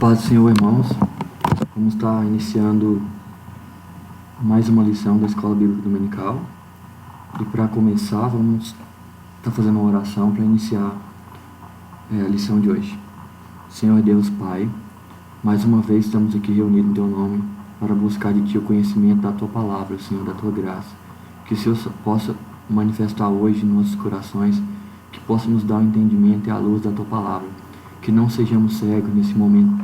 Paz do Senhor, irmãos. Vamos estar iniciando mais uma lição da Escola Bíblica Dominical. E para começar, vamos estar fazendo uma oração para iniciar a lição de hoje. Senhor Deus Pai, mais uma vez estamos aqui reunidos em Teu nome para buscar de Ti o conhecimento da Tua palavra, Senhor, da Tua graça. Que o Senhor possa manifestar hoje em nossos corações, que possa nos dar o entendimento e a luz da Tua palavra. Que não sejamos cegos nesse momento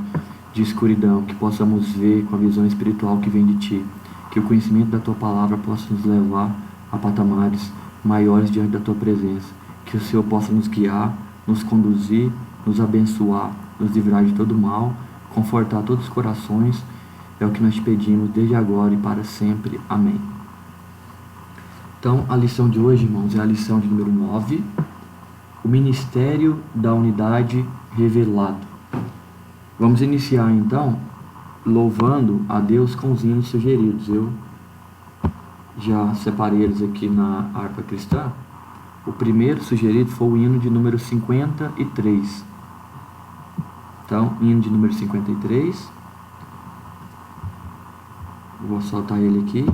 de escuridão, que possamos ver com a visão espiritual que vem de Ti, que o conhecimento da Tua palavra possa nos levar a patamares maiores diante da Tua presença, que o Senhor possa nos guiar, nos conduzir, nos abençoar, nos livrar de todo mal, confortar todos os corações. É o que nós te pedimos desde agora e para sempre. Amém. Então, a lição de hoje, irmãos, é a lição de número 9, o Ministério da Unidade Revelado. Vamos iniciar, então, louvando a Deus com os hinos sugeridos. Eu já separei eles aqui na harpa cristã. O primeiro sugerido foi o hino de número 53. Então, hino de número 53. Vou soltar ele aqui.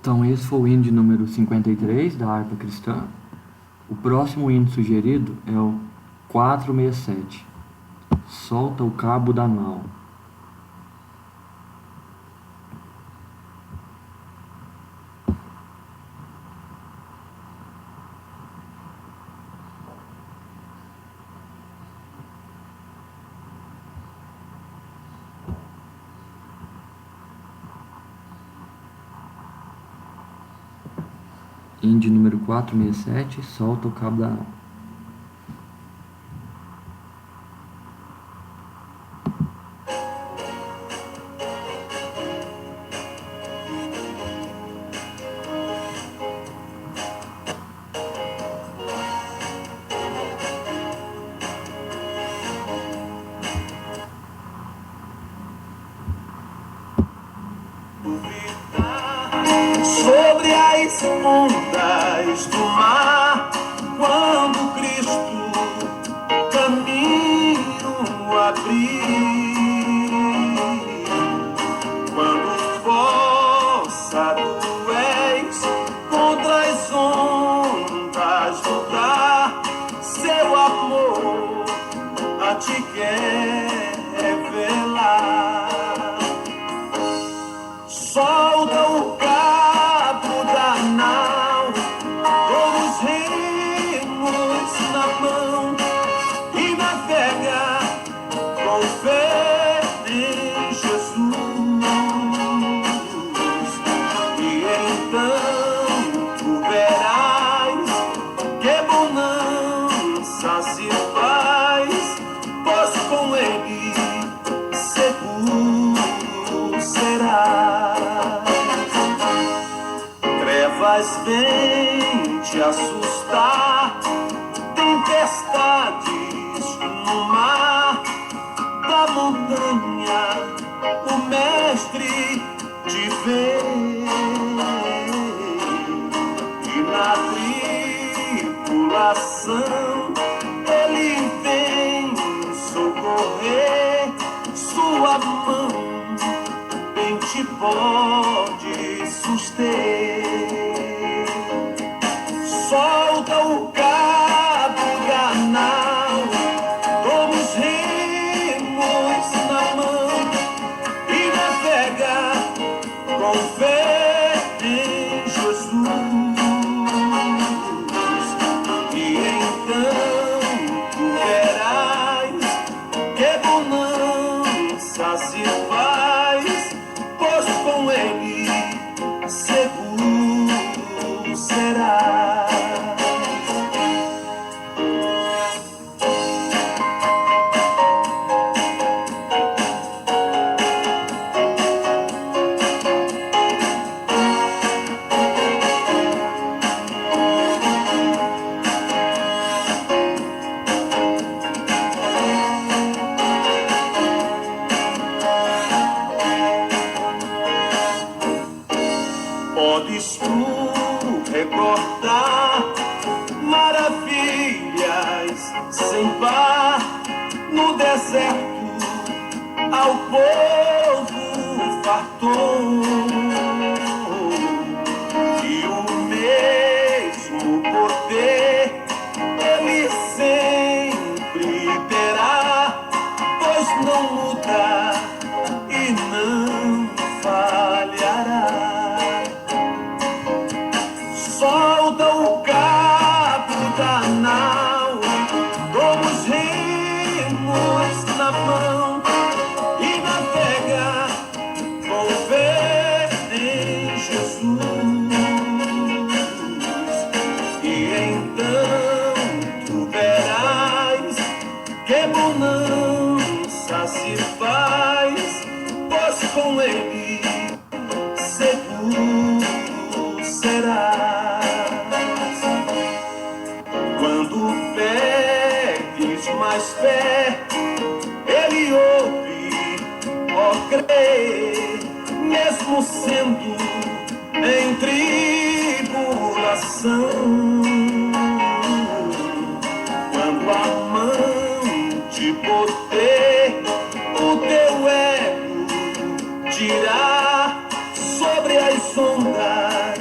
Então, esse foi o hino de número 53 da harpa cristã. O próximo hino sugerido é o 467. Solta o cabo da nau. Hino de número 467, solta o cabo da nau. Sobre as ondas do mar, quando Cristo caminho abrir, quando forçado és contra as ondas lutar, seu amor a ti quer revelar. Solta o cabo da nau, todos os remos na mão, e navega com fé em Jesus. E então tu verás que bonança se faz, pois com ele seguro será. Trevas vêm te assustar, tempestades no mar, da montanha o mestre te vê, e na tribulação ele vem socorrer, sua mão bem te pode suster. Solta o cabo da nau, toma os remos na mão, e navega com fé em Jesus. E então tu verás que bonança se faz, pois com ele seguro será. Podes tu recordar maravilhas sem par no deserto, ao povo fartou, e o mesmo poder ele sempre terá, pois não muda e não falhará. Solta o cabo da nau, toma os remos na mão, e navega com fé em Jesus. E então tu verás que bonança se faz, pois com ele seguro será. Quando pedes mais fé, ele ouve, ó crê, mesmo sendo em tribulação. Quando a mão te boter, o teu ego tirar sobre as ondas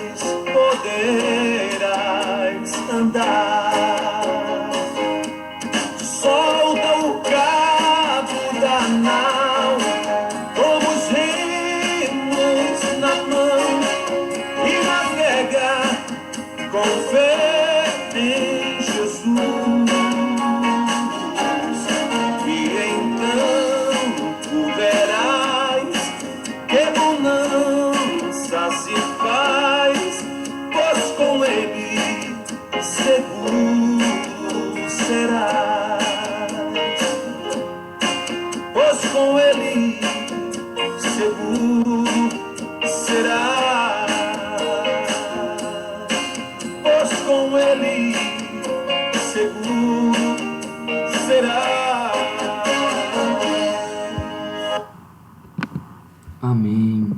Amém.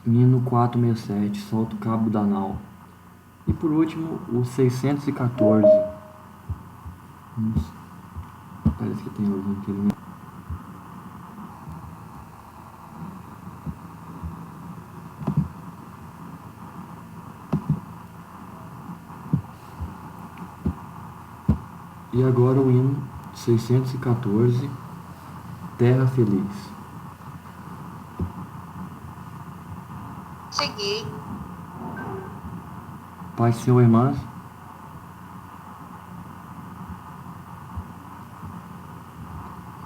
Hino 467, solta o cabo da nau. E por último, o 614. Parece que tem algum aqui, né? E agora o hino 614, Terra Feliz. Cheguei. Pai, Senhor, irmãs.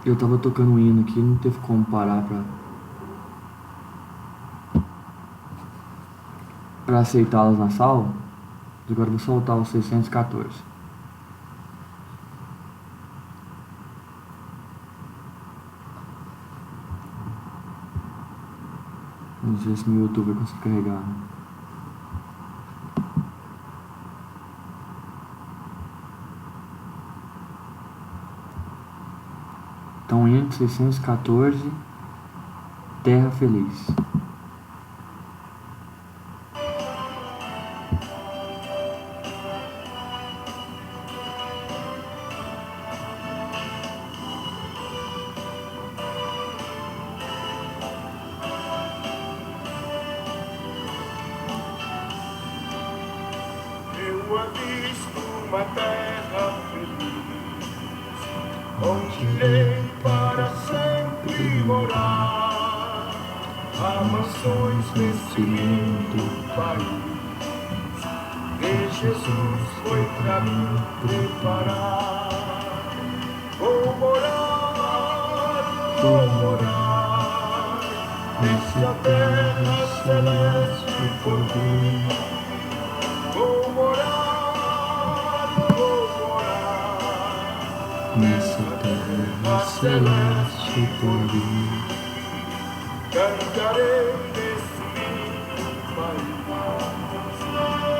Eu tava tocando um hino aqui, não teve como parar pra aceitá-las na sala. Agora eu vou soltar o 614. Vamos ver se meu YouTube vai conseguir carregar. Então, hino 614, Terra Feliz. Eu avisto uma terra feliz, onde irei para sempre morar. Há mansões nesse lindo país que Jesus foi para mim preparar. Vou morar nessa terra celeste por mim. Vou morar Nessa terra celeste por mim. Cantarei nesse lindo país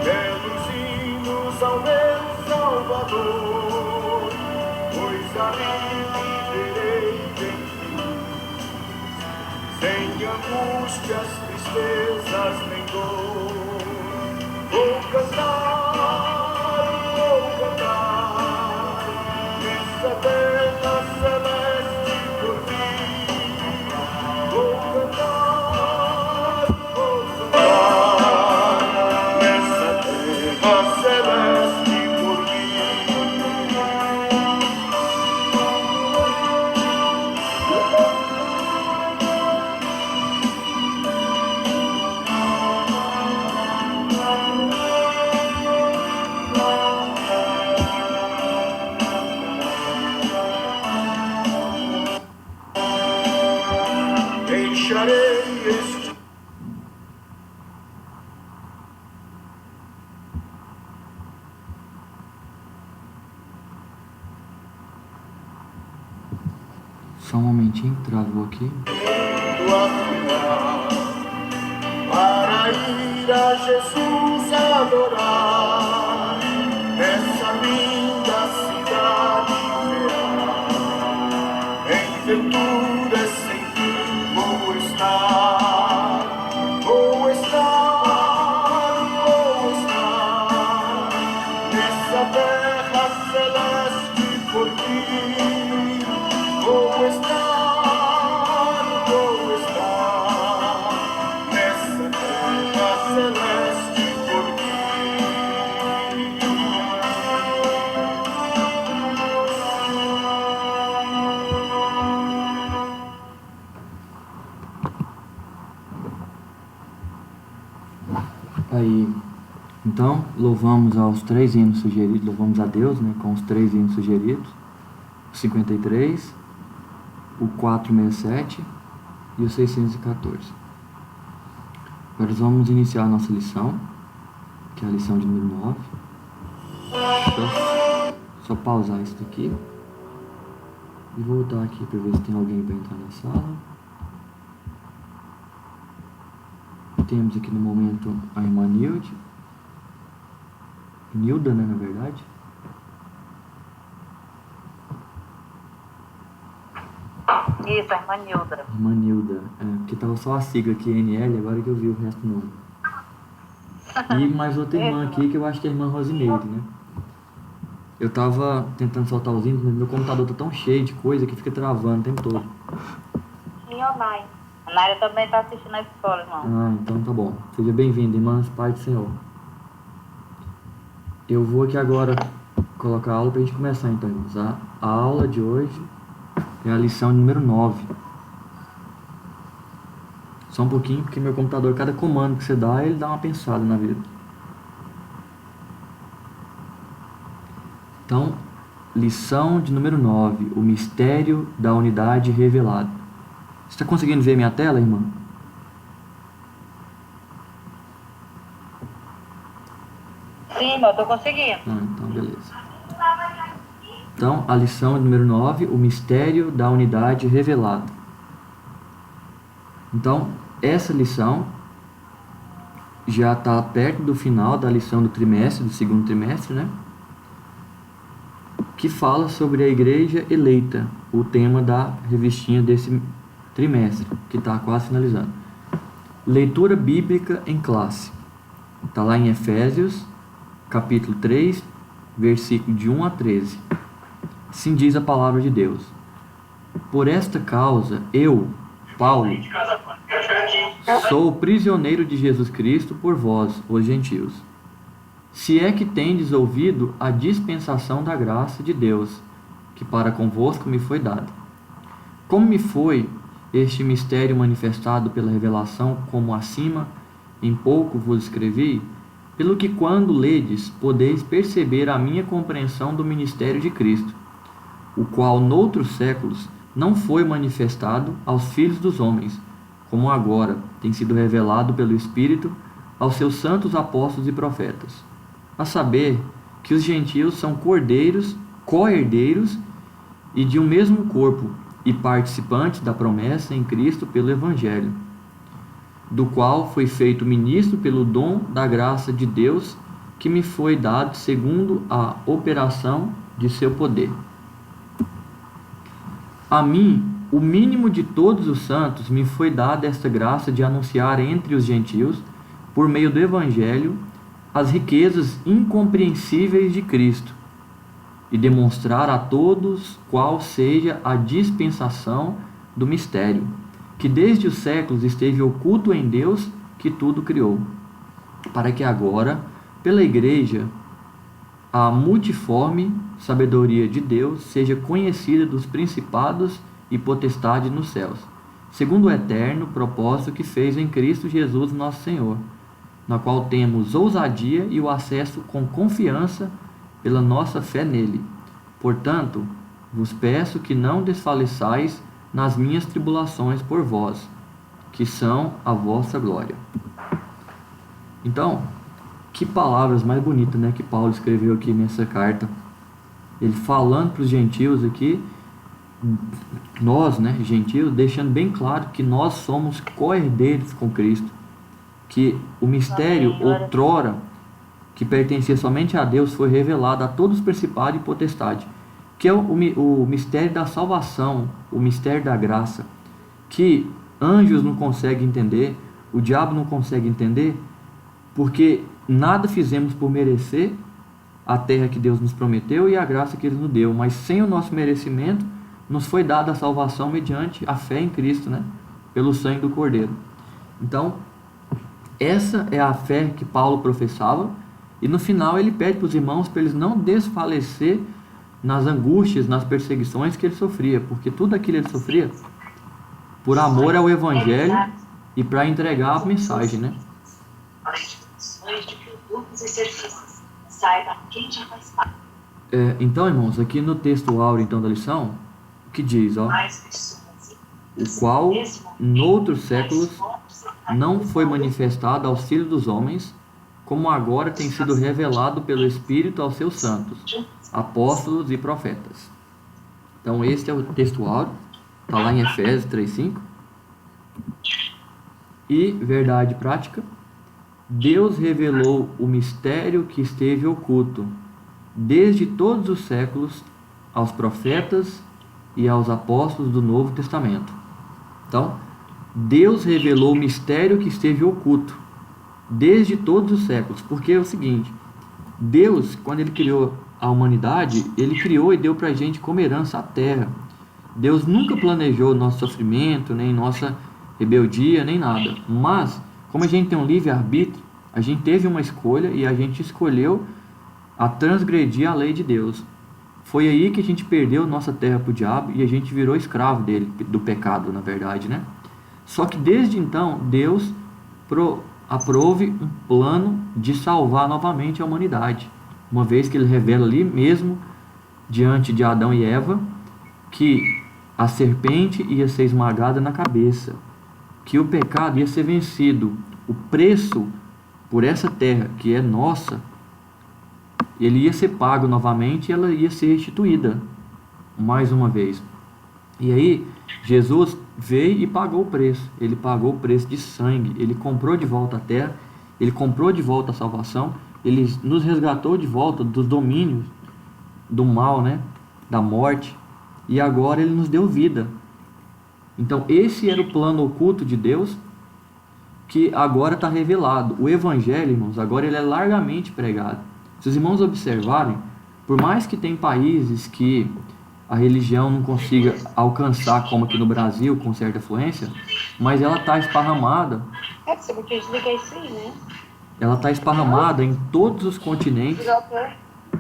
belos hinos ao meu Salvador, pois ali viverei bem feliz, sem angústias, tristezas nem dor. Vou cantar nessa terra celeste por mim. Vou cantar nessa terra celeste por mim. Deixarei este Só um momentinho, travou aqui. mundo afinal para ir a Jesus adorar nessa linda cidade real. Em venturas sem fim vou estar, vou estar, vou estar nessa terra celeste por ti. Vou estar nessa terra celeste por ti. Aí, então, louvamos aos 3 hinos sugeridos, louvamos a Deus, né, com os 3 hinos sugeridos, o 53, o 467 e o 614. Agora vamos iniciar a nossa lição, que é a lição de número 9. Só pausar isso daqui e voltar aqui para ver se tem alguém para entrar na sala. Temos aqui no momento a irmã Nilda, né, na verdade. Isso, a irmã Nilda. Irmã Nilda, porque aqui, tava só a sigla aqui, NL, agora que eu vi o resto do nome. E mais outra irmã aqui, que eu acho que é a irmã Rosineide, né? Eu tava tentando soltar os hinos, mas meu computador tá tão cheio de coisa que fica travando o tempo todo. E a Naira? A Naira também tá assistindo a escola, irmão. Ah, então tá bom. Seja bem-vindo, irmãs, Pai do Senhor. Eu vou aqui agora colocar a aula pra gente começar, então, irmãos. A aula de hoje é a lição número 9. Só um pouquinho, porque meu computador, cada comando que você dá, ele dá uma pensada na vida. Então, lição de número 9, o mistério da unidade revelada. Você está conseguindo ver minha tela, irmã? Sim, eu tô conseguindo. Ah, então beleza. Então, a lição número 9, o mistério da unidade revelada. Então, essa lição já está perto do final da lição do trimestre, do segundo trimestre, né? Que fala sobre a igreja eleita, o tema da revistinha desse trimestre, que está quase finalizando. Leitura bíblica em classe. Está lá em Efésios, capítulo 3, versículo de 1 a 13. Assim diz a palavra de Deus. Por esta causa, eu, Paulo, sou o prisioneiro de Jesus Cristo por vós, os gentios. Se é que tendes ouvido a dispensação da graça de Deus, que para convosco me foi dada. Como me foi este mistério manifestado pela revelação, como acima, em pouco vos escrevi, pelo que quando ledes, podeis perceber a minha compreensão do ministério de Cristo, o qual noutros séculos não foi manifestado aos filhos dos homens, como agora tem sido revelado pelo Espírito aos seus santos apóstolos e profetas, a saber que os gentios são cordeiros, co-herdeiros e de um mesmo corpo e participantes da promessa em Cristo pelo Evangelho, do qual foi feito ministro pelo dom da graça de Deus que me foi dado segundo a operação de seu poder. A mim, o mínimo de todos os santos, me foi dada esta graça de anunciar entre os gentios, por meio do Evangelho, as riquezas incompreensíveis de Cristo, e demonstrar a todos qual seja a dispensação do mistério, que desde os séculos esteve oculto em Deus, que tudo criou, para que agora, pela Igreja, a multiforme sabedoria de Deus seja conhecida dos principados e potestades nos céus, segundo o eterno propósito que fez em Cristo Jesus nosso Senhor, na qual temos ousadia e o acesso com confiança pela nossa fé nele. Portanto, vos peço que não desfaleçais nas minhas tribulações por vós, que são a vossa glória. Então, que palavras mais bonitas, né, que Paulo escreveu aqui nessa carta. Ele falando para os gentios aqui, nós, né, gentios, deixando bem claro que nós somos co-herdeiros com Cristo, que o mistério outrora que pertencia somente a Deus foi revelado a todos os principados e potestades, que é o mistério da salvação, o mistério da graça, que anjos não conseguem entender, o diabo não consegue entender, porque nada fizemos por merecer a terra que Deus nos prometeu e a graça que Ele nos deu, mas sem o nosso merecimento nos foi dada a salvação mediante a fé em Cristo, né? Pelo sangue do Cordeiro. Então, essa é a fé que Paulo professava, e no final ele pede para os irmãos para eles não desfalecer nas angústias, nas perseguições que ele sofria, porque tudo aquilo ele sofria por amor ao Evangelho e para entregar a mensagem, né? Então, irmãos, aqui no texto áureo então, da lição, o que diz, ó, o qual, noutros séculos, não foi manifestado aos filhos dos homens, como agora tem sido revelado pelo Espírito aos seus santos, apóstolos e profetas. Então, este é o texto áureo, está lá em Efésios 3:5. E, verdade prática, Deus revelou o mistério que esteve oculto, desde todos os séculos, aos profetas e aos apóstolos do Novo Testamento. Então, Deus revelou o mistério que esteve oculto desde todos os séculos. Porque é o seguinte, Deus, quando Ele criou a humanidade, Ele criou e deu para a gente como herança a terra. Deus nunca planejou nosso sofrimento, nem nossa rebeldia, nem nada. Mas, como a gente tem um livre-arbítrio, a gente teve uma escolha e a gente escolheu a transgredir a lei de Deus. Foi aí que a gente perdeu nossa terra para o diabo e a gente virou escravo dele, do pecado, na verdade, né? Só que desde então, Deus aprove um plano de salvar novamente a humanidade. Uma vez que Ele revela ali mesmo, diante de Adão e Eva, que a serpente ia ser esmagada na cabeça, que o pecado ia ser vencido, o preço por essa terra que é nossa, ele ia ser pago novamente e ela ia ser restituída mais uma vez. E aí Jesus veio e pagou o preço. Ele pagou o preço de sangue. Ele comprou de volta a terra. Ele comprou de volta a salvação. Ele nos resgatou de volta dos domínios do mal, né? Da morte. E agora Ele nos deu vida. Então esse era o plano oculto de Deus, que agora está revelado. O Evangelho, irmãos, agora ele é largamente pregado. Se os irmãos observarem, por mais que tem países que a religião não consiga alcançar, como aqui no Brasil, com certa fluência, mas ela está esparramada. Ela está esparramada em todos os continentes,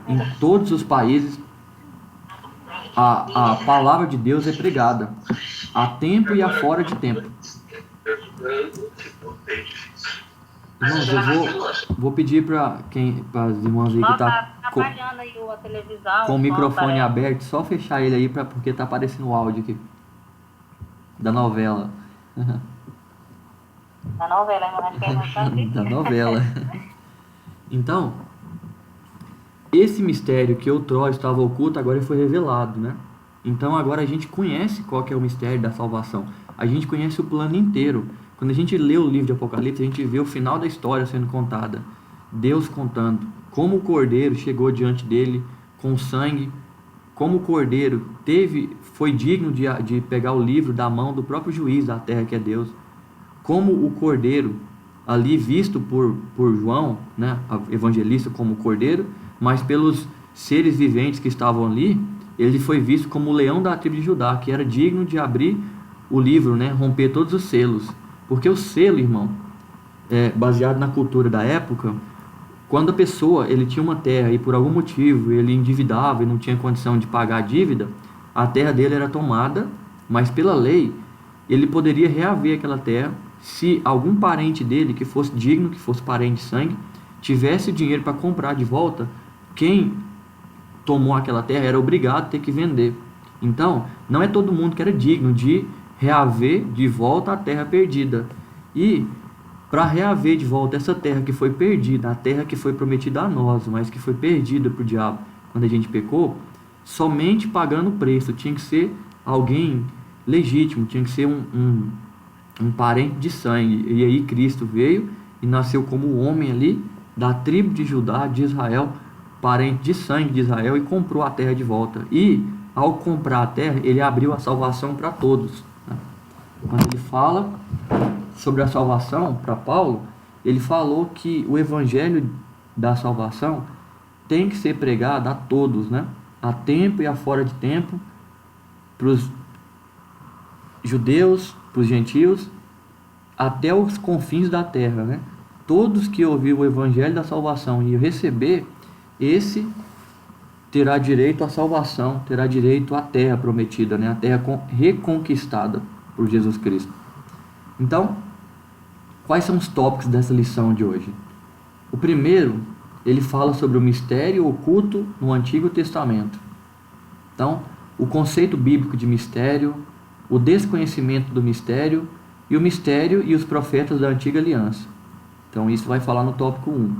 em todos os países. A palavra de Deus é pregada a tempo e a fora de tempo. Irmãos, eu vou pedir para as irmãs aí que está com o microfone aberto, só fechar ele aí, porque está aparecendo o áudio aqui da novela. Da novela, eu acho que é muito da novela. Então, esse mistério que outrora estava oculto, agora foi revelado, né? Então agora a gente conhece qual que é o mistério da salvação. A gente conhece o plano inteiro. Quando a gente lê o livro de Apocalipse, a gente vê o final da história sendo contada. Deus contando como o Cordeiro chegou diante dele com sangue, como o Cordeiro foi digno de pegar o livro da mão do próprio juiz da terra, que é Deus. Como o Cordeiro, ali visto por João, né, evangelista, como o Cordeiro, mas pelos seres viventes que estavam ali, ele foi visto como o leão da tribo de Judá, que era digno de abrir o livro, né, romper todos os selos. Porque o selo, irmão, baseado na cultura da época, quando a pessoa ele tinha uma terra e por algum motivo ele endividava e não tinha condição de pagar a dívida, a terra dele era tomada, mas pela lei ele poderia reaver aquela terra se algum parente dele que fosse digno, que fosse parente de sangue, tivesse o dinheiro para comprar de volta. Quem tomou aquela terra era obrigado a ter que vender. Então, não é todo mundo que era digno de reaver de volta a terra perdida. E para reaver de volta essa terra que foi perdida, a terra que foi prometida a nós, mas que foi perdida para o diabo quando a gente pecou, somente pagando o preço. Tinha que ser alguém legítimo, tinha que ser um parente de sangue. E aí Cristo veio e nasceu como homem ali da tribo de Judá, de Israel, parente de sangue de Israel, e comprou a terra de volta. E ao comprar a terra, ele abriu a salvação para todos. Quando ele fala sobre a salvação para Paulo, ele falou que o evangelho da salvação tem que ser pregado a todos, né? A tempo e a fora de tempo, para os judeus, para os gentios, até os confins da terra, né? Todos que ouviram o evangelho da salvação e receber, esse terá direito à salvação, terá direito à terra prometida, né? A terra reconquistada por Jesus Cristo. Então, quais são os tópicos dessa lição de hoje? O primeiro, ele fala sobre o mistério oculto no Antigo Testamento. Então, o conceito bíblico de mistério, o desconhecimento do mistério e o mistério e os profetas da Antiga Aliança. Então, isso vai falar no tópico 1.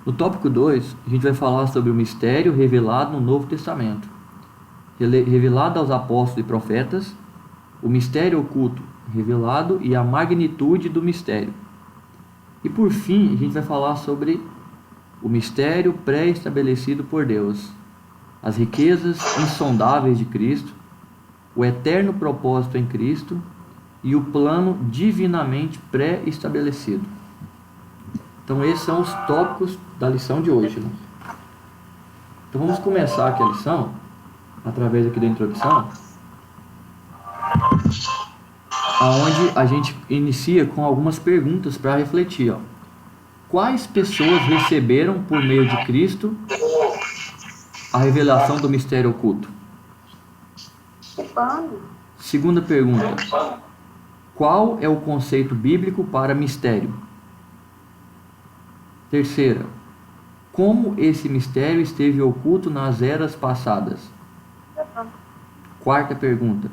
No tópico 2, a gente vai falar sobre o mistério revelado no Novo Testamento, revelado aos apóstolos e profetas, o mistério oculto revelado e a magnitude do mistério. E por fim, a gente vai falar sobre o mistério pré-estabelecido por Deus, as riquezas insondáveis de Cristo, o eterno propósito em Cristo e o plano divinamente pré-estabelecido. Então esses são os tópicos da lição de hoje, irmãos. Então vamos começar aqui a lição, através aqui da introdução, aonde a gente inicia com algumas perguntas para refletir. Ó. Quais pessoas receberam por meio de Cristo a revelação do mistério oculto? Segunda pergunta. Qual é o conceito bíblico para mistério? Terceira. Como esse mistério esteve oculto nas eras passadas? Quarta pergunta.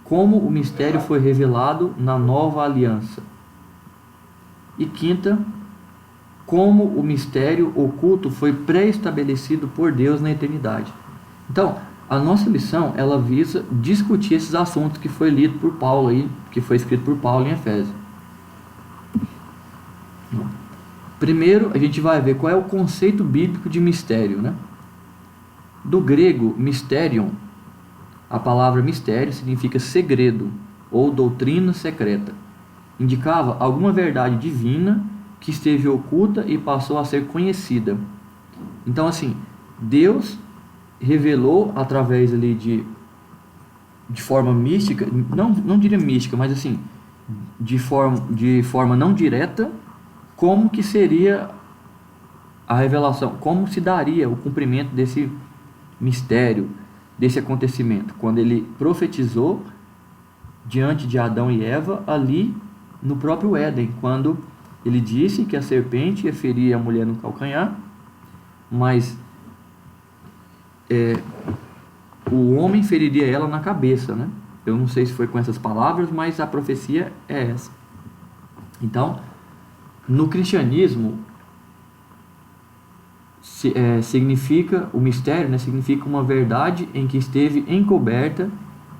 Como o mistério foi revelado na nova aliança? E quinta. Como o mistério oculto foi pré-estabelecido por Deus na eternidade? Então, a nossa lição, ela visa discutir esses assuntos que foi lido por Paulo aí, que foi escrito por Paulo em Efésios. Primeiro, a gente vai ver qual é o conceito bíblico de mistério, né? Do grego, mysterion, a palavra mistério significa segredo ou doutrina secreta. Indicava alguma verdade divina que esteve oculta e passou a ser conhecida. Então, assim, Deus revelou através ali de forma mística, não diria mística, mas assim, de forma não direta, como que seria a revelação, como se daria o cumprimento desse mistério, desse acontecimento, quando ele profetizou diante de Adão e Eva ali no próprio Éden, quando ele disse que a serpente ia ferir a mulher no calcanhar, mas o homem feriria ela na cabeça, né? Eu não sei se foi com essas palavras, mas a profecia é essa. Então, no cristianismo, significa, o mistério, né, significa uma verdade em que esteve encoberta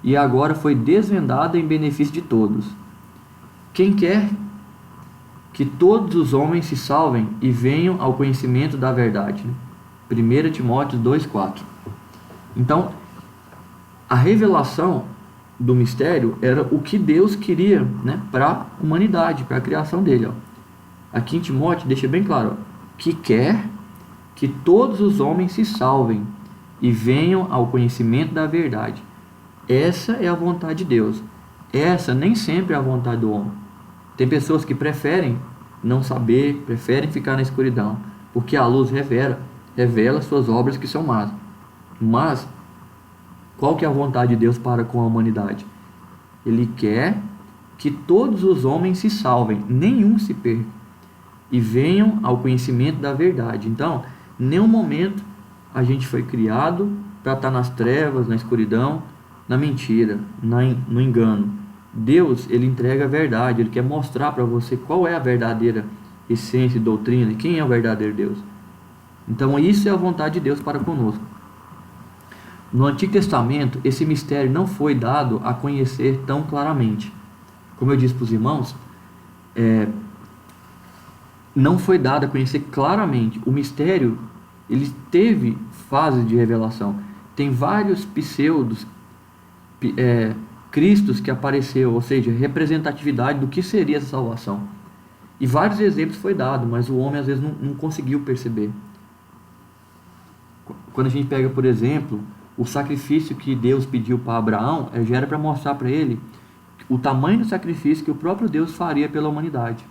e agora foi desvendada em benefício de todos. Quem quer que todos os homens se salvem e venham ao conhecimento da verdade. 1 Timóteo 2,4. Então, a revelação do mistério era o que Deus queria, né, para a humanidade, para a criação dele. Ó. Aqui em Timóteo deixa bem claro, ó, que quer que todos os homens se salvem e venham ao conhecimento da verdade. Essa é a vontade de Deus. Essa nem sempre é a vontade do homem. Tem pessoas que preferem não saber, preferem ficar na escuridão, porque a luz revela suas obras que são más. Mas, qual que é a vontade de Deus para com a humanidade? Ele quer que todos os homens se salvem, nenhum se perca, e venham ao conhecimento da verdade. Então, em nenhum momento a gente foi criado para estar nas trevas, na escuridão, na mentira, no engano. Deus, ele entrega a verdade, ele quer mostrar para você qual é a verdadeira essência e doutrina, e quem é o verdadeiro Deus. Então isso é a vontade de Deus para conosco. No Antigo Testamento, esse mistério não foi dado a conhecer tão claramente. Como eu disse para os irmãos, não foi dado a conhecer claramente. O mistério, ele teve fases de revelação. Tem vários pseudos, Cristos que apareceu, ou seja, representatividade do que seria essa salvação. E vários exemplos foi dado, mas o homem às vezes não conseguiu perceber. Quando a gente pega, por exemplo, o sacrifício que Deus pediu para Abraão, já era para mostrar para ele o tamanho do sacrifício que o próprio Deus faria pela humanidade.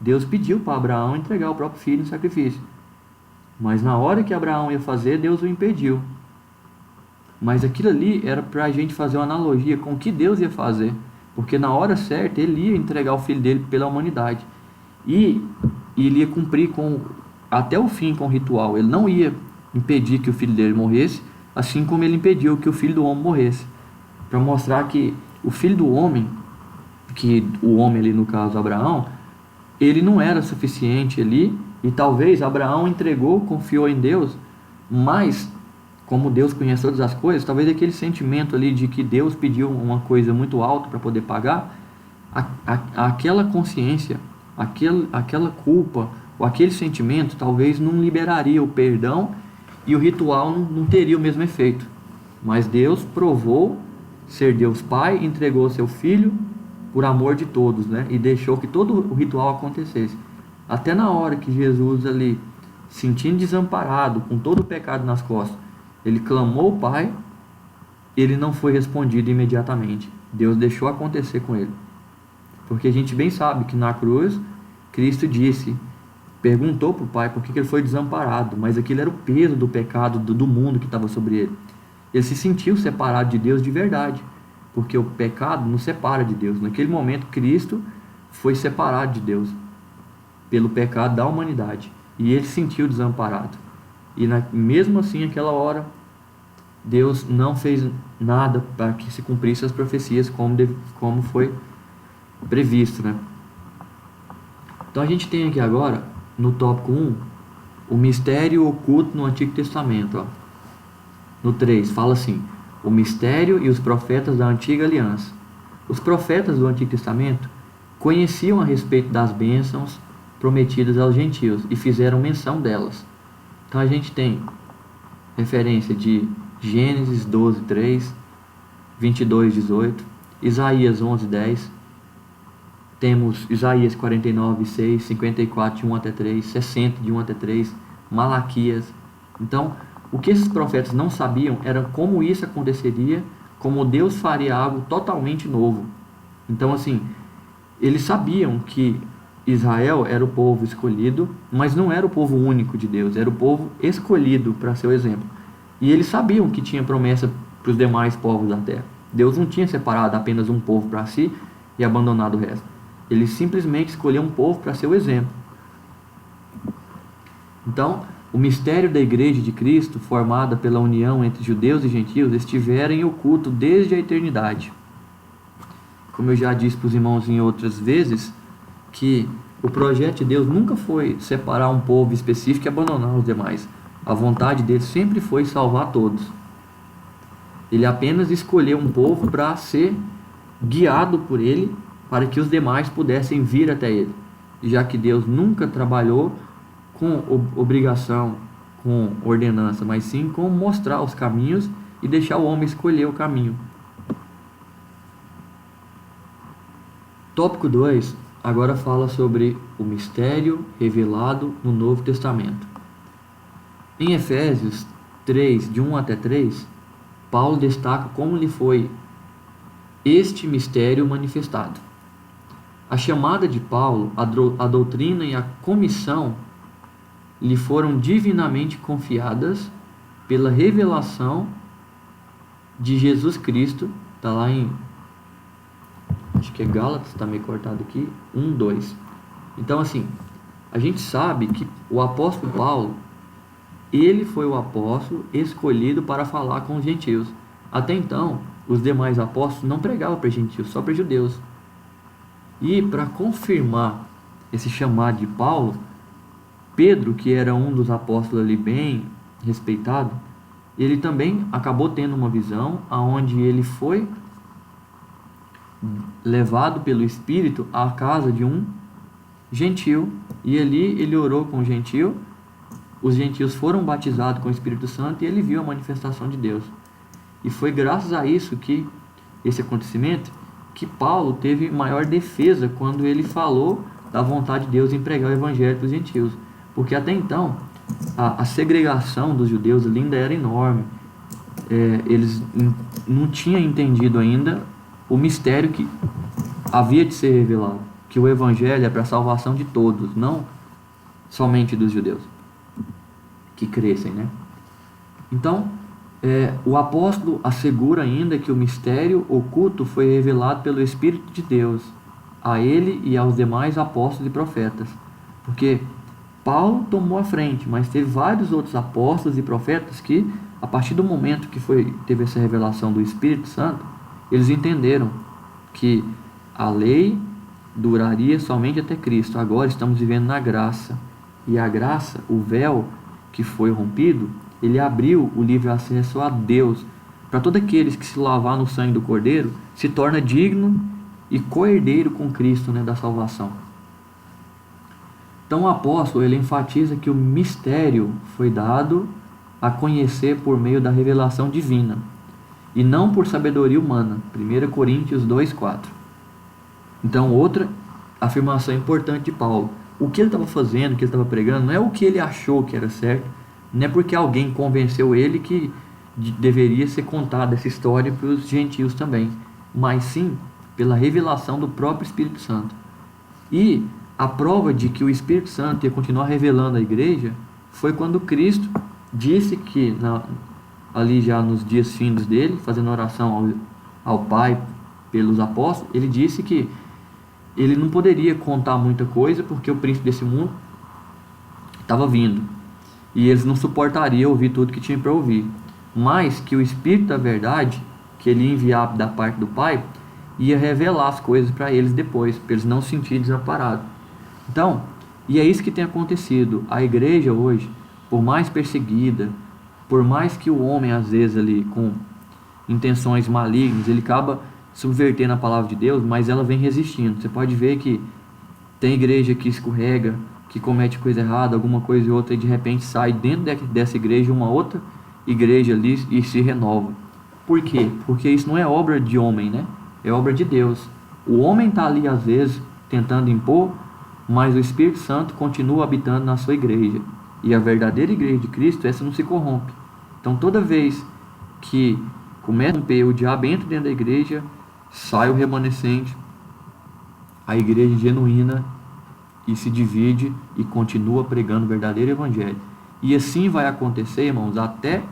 Deus pediu para Abraão entregar o próprio filho em sacrifício. Mas na hora que Abraão ia fazer, Deus o impediu. Mas aquilo ali era para a gente fazer uma analogia com o que Deus ia fazer. Porque na hora certa, ele ia entregar o filho dele pela humanidade. E ele ia cumprir até o fim com o ritual. Ele não ia impedir que o filho dele morresse, assim como ele impediu que o filho do homem morresse. Para mostrar que o filho do homem, que o homem ali no caso Abraão, ele não era suficiente ali. E talvez Abraão entregou, confiou em Deus, mas como Deus conhece todas as coisas, talvez aquele sentimento ali de que Deus pediu uma coisa muito alta para poder pagar, aquela consciência, aquela culpa, ou aquele sentimento, talvez não liberaria o perdão e o ritual não teria o mesmo efeito. Mas Deus provou ser Deus Pai, entregou seu Filho por amor de todos, né? E deixou que todo o ritual acontecesse. Até na hora que Jesus ali, sentindo desamparado, com todo o pecado nas costas, ele clamou ao Pai, ele não foi respondido imediatamente. Deus deixou acontecer com ele. Porque a gente bem sabe que na cruz, Cristo perguntou para o Pai por que ele foi desamparado, mas aquilo era o peso do pecado do mundo que estava sobre ele. Ele se sentiu separado de Deus de verdade, porque o pecado nos separa de Deus. Naquele momento, Cristo foi separado de Deus pelo pecado da humanidade, e ele se sentiu desamparado. E mesmo assim, naquela hora, Deus não fez nada para que se cumprisse as profecias como foi previsto, né? Então a gente tem aqui agora, no tópico 1, o mistério oculto no Antigo Testamento. Ó. No 3, fala assim: o mistério e os profetas da Antiga Aliança. Os profetas do Antigo Testamento conheciam a respeito das bênçãos prometidas aos gentios e fizeram menção delas. Então a gente tem referência de Gênesis 12, 3, 22, 18, Isaías 11, 10, temos Isaías 49, 6, 54, de 1 até 3, 60, de 1 até 3, Malaquias. Então, o que esses profetas não sabiam era como isso aconteceria, como Deus faria algo totalmente novo. Então, assim, eles sabiam que Israel era o povo escolhido, mas não era o povo único de Deus, era o povo escolhido para ser o exemplo. E eles sabiam que tinha promessa para os demais povos da terra. Deus não tinha separado apenas um povo para si e abandonado o resto. Ele simplesmente escolheu um povo para ser o exemplo. Então, o mistério da Igreja de Cristo, formada pela união entre judeus e gentios, estivera em oculto desde a eternidade. Como eu já disse para os irmãos em outras vezes, que o projeto de Deus nunca foi separar um povo específico e abandonar os demais. A vontade dele sempre foi salvar todos. Ele apenas escolheu um povo para ser guiado por ele, para que os demais pudessem vir até ele. Já que Deus nunca trabalhou com obrigação, com ordenança, mas sim com mostrar os caminhos e deixar o homem escolher o caminho. Tópico 2 agora fala sobre o mistério revelado no Novo Testamento. Em Efésios 3, de 1 até 3, Paulo destaca como lhe foi este mistério manifestado. A chamada de Paulo, a doutrina e a comissão lhe foram divinamente confiadas pela revelação de Jesus Cristo. Está lá em, acho que é Gálatas, está meio cortado aqui, 1, 2. Então, assim, a gente sabe que o apóstolo Paulo, ele foi o apóstolo escolhido para falar com os gentios. Até então, os demais apóstolos não pregavam para gentios, só para judeus. E para confirmar esse chamado de Paulo, Pedro, que era um dos apóstolos ali bem respeitado, ele também acabou tendo uma visão onde ele foi levado pelo Espírito à casa de um gentil, e ali ele orou com o gentil, os gentios foram batizados com o Espírito Santo e ele viu a manifestação de Deus. E foi graças a isso que, esse acontecimento, que Paulo teve maior defesa quando ele falou da vontade de Deus em pregar o evangelho para os gentios. Porque até então, a segregação dos judeus ali ainda era enorme. Eles não tinham entendido ainda o mistério que havia de ser revelado. Que o evangelho é para a salvação de todos, não somente dos judeus que crescem, né? Então, o apóstolo assegura ainda que o mistério oculto foi revelado pelo Espírito de Deus a ele e aos demais apóstolos e profetas. Porque Paulo tomou a frente, mas teve vários outros apóstolos e profetas que, a partir do momento que teve essa revelação do Espírito Santo, eles entenderam que a lei duraria somente até Cristo. Agora estamos vivendo na graça. E a graça, o véu que foi rompido, ele abriu o livre acesso a Deus. Para todos aqueles que se lavar no sangue do Cordeiro, se torna digno e co-herdeiro com Cristo, né, da salvação. Então o apóstolo, ele enfatiza que o mistério foi dado a conhecer por meio da revelação divina, e não por sabedoria humana. 1 Coríntios 2, 4. Então, outra afirmação importante de Paulo. O que ele estava fazendo, o que ele estava pregando, não é o que ele achou que era certo, não é porque alguém convenceu ele que deveria ser contada essa história para os gentios também, mas sim pela revelação do próprio Espírito Santo. E a prova de que o Espírito Santo ia continuar revelando a igreja foi quando Cristo disse que, ali já nos dias findos dele, fazendo oração ao Pai pelos apóstolos, ele disse que ele não poderia contar muita coisa porque o príncipe desse mundo estava vindo e eles não suportariam ouvir tudo que tinha para ouvir, mas que o Espírito da verdade, que ele ia enviar da parte do Pai, ia revelar as coisas para eles depois, para eles não se sentirem desamparados. Então, e é isso que tem acontecido. A igreja hoje, por mais perseguida, por mais que o homem às vezes ali com intenções malignas, ele acaba subvertendo a palavra de Deus, mas ela vem resistindo. Você pode ver que tem igreja que escorrega, que comete coisa errada, alguma coisa e outra, e de repente sai dentro dessa igreja uma outra igreja ali e se renova. Por quê? Porque isso não é obra de homem, né? É obra de Deus. O homem está ali às vezes tentando impor, mas o Espírito Santo continua habitando na sua igreja. E a verdadeira igreja de Cristo, essa não se corrompe. Então toda vez que começa a romper, o diabo entra dentro da igreja, sai o remanescente, a igreja genuína, e se divide e continua pregando o verdadeiro evangelho. E assim vai acontecer, irmãos, até